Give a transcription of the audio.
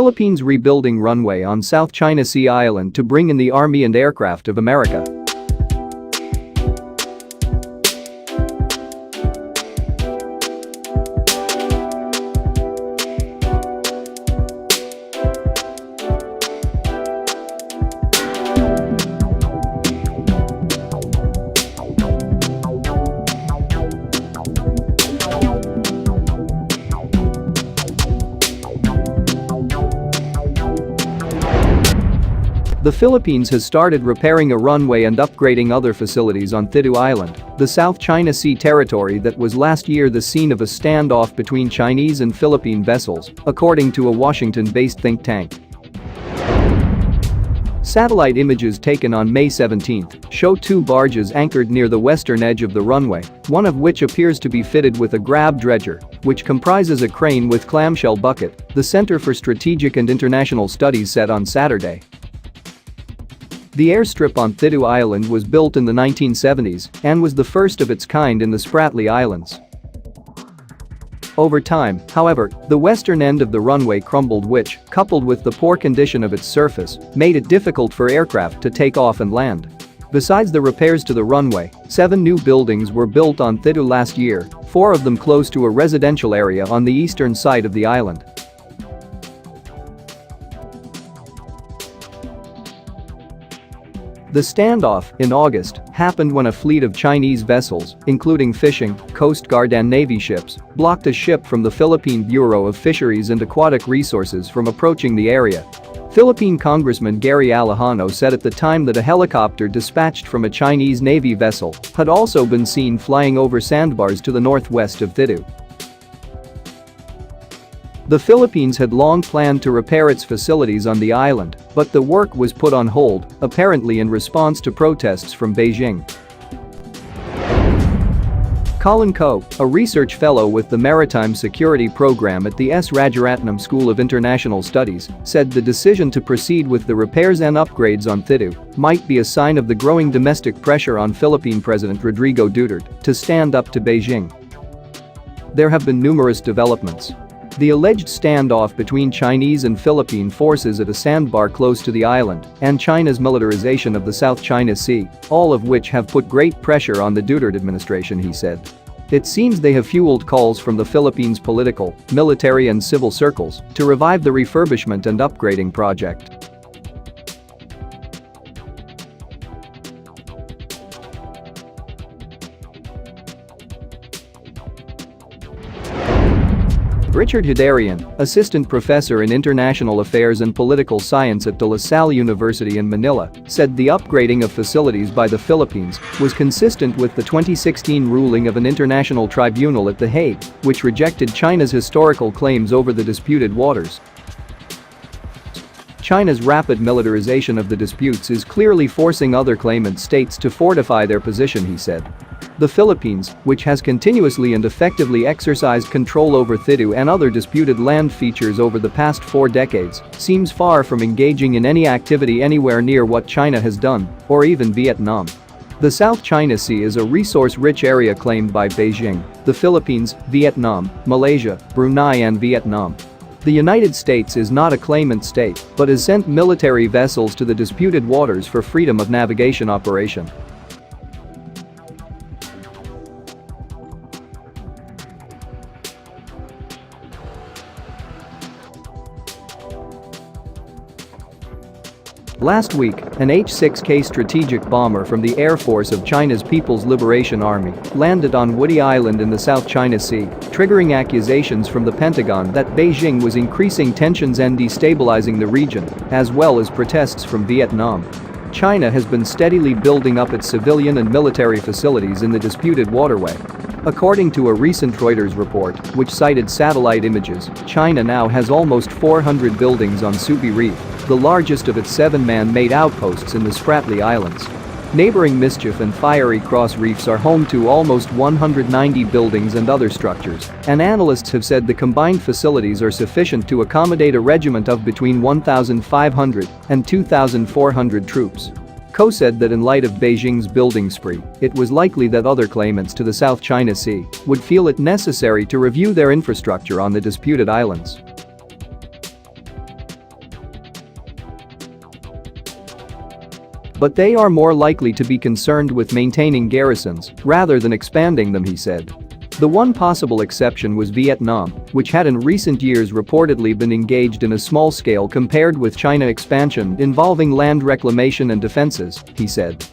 Philippines rebuilding runway on South China Sea island to bring in the Army and aircraft of America. The Philippines has started repairing a runway and upgrading other facilities on Thitu Island, the South China Sea territory that was last year the scene of a standoff between Chinese and Philippine vessels, according to a Washington-based think tank. Satellite images taken on May 17 show two barges anchored near the western edge of the runway, one of which appears to be fitted with a grab dredger, which comprises a crane with clamshell bucket, the Center for Strategic and International Studies said on Saturday. The airstrip on Thitu Island was built in the 1970s and was the first of its kind in the Spratly Islands. Over time, however, the western end of the runway crumbled which, coupled with the poor condition of its surface, made it difficult for aircraft to take off and land. Besides the repairs to the runway, 7 new buildings were built on Thitu last year, 4 of them close to a residential area on the eastern side of the island. The standoff, in August, happened when a fleet of Chinese vessels, including fishing, Coast Guard and Navy ships, blocked a ship from the Philippine Bureau of Fisheries and Aquatic Resources from approaching the area. Philippine Congressman Gary Alejano said at the time that a helicopter dispatched from a Chinese Navy vessel had also been seen flying over sandbars to the northwest of Thitu. The Philippines had long planned to repair its facilities on the island, but the work was put on hold, apparently in response to protests from Beijing. Colin Coe, a research fellow with the Maritime Security Program at the S. Rajaratnam School of International Studies, said the decision to proceed with the repairs and upgrades on Thitu might be a sign of the growing domestic pressure on Philippine President Rodrigo Duterte to stand up to Beijing. There have been numerous developments. The alleged standoff between Chinese and Philippine forces at a sandbar close to the island and China's militarization of the South China Sea, all of which have put great pressure on the Duterte administration, he said. It seems they have fueled calls from the Philippines' political, military and civil circles to revive the refurbishment and upgrading project. Richard Hidarian, assistant professor in international affairs and political science at De La Salle University in Manila, said the upgrading of facilities by the Philippines was consistent with the 2016 ruling of an international tribunal at The Hague, which rejected China's historical claims over the disputed waters. China's rapid militarization of the disputes is clearly forcing other claimant states to fortify their position, he said. The Philippines, which has continuously and effectively exercised control over Thitu and other disputed land features over the past 4 decades, seems far from engaging in any activity anywhere near what China has done, or even Vietnam. The South China Sea is a resource-rich area claimed by Beijing, the Philippines, Vietnam, Malaysia, Brunei and Vietnam. The United States is not a claimant state, but has sent military vessels to the disputed waters for freedom of navigation operation. Last week, an H-6K strategic bomber from the Air Force of China's People's Liberation Army landed on Woody Island in the South China Sea, triggering accusations from the Pentagon that Beijing was increasing tensions and destabilizing the region, as well as protests from Vietnam. China has been steadily building up its civilian and military facilities in the disputed waterway. According to a recent Reuters report, which cited satellite images, China now has almost 400 buildings on Subi Reef, the largest of its 7 man-made outposts in the Spratly Islands. Neighboring Mischief and Fiery Cross reefs are home to almost 190 buildings and other structures, and analysts have said the combined facilities are sufficient to accommodate a regiment of between 1,500 and 2,400 troops. Coe said that in light of Beijing's building spree, it was likely that other claimants to the South China Sea would feel it necessary to review their infrastructure on the disputed islands. But they are more likely to be concerned with maintaining garrisons rather than expanding them, he said. The one possible exception was Vietnam, which had in recent years reportedly been engaged in a small-scale compared with China expansion involving land reclamation and defenses, he said.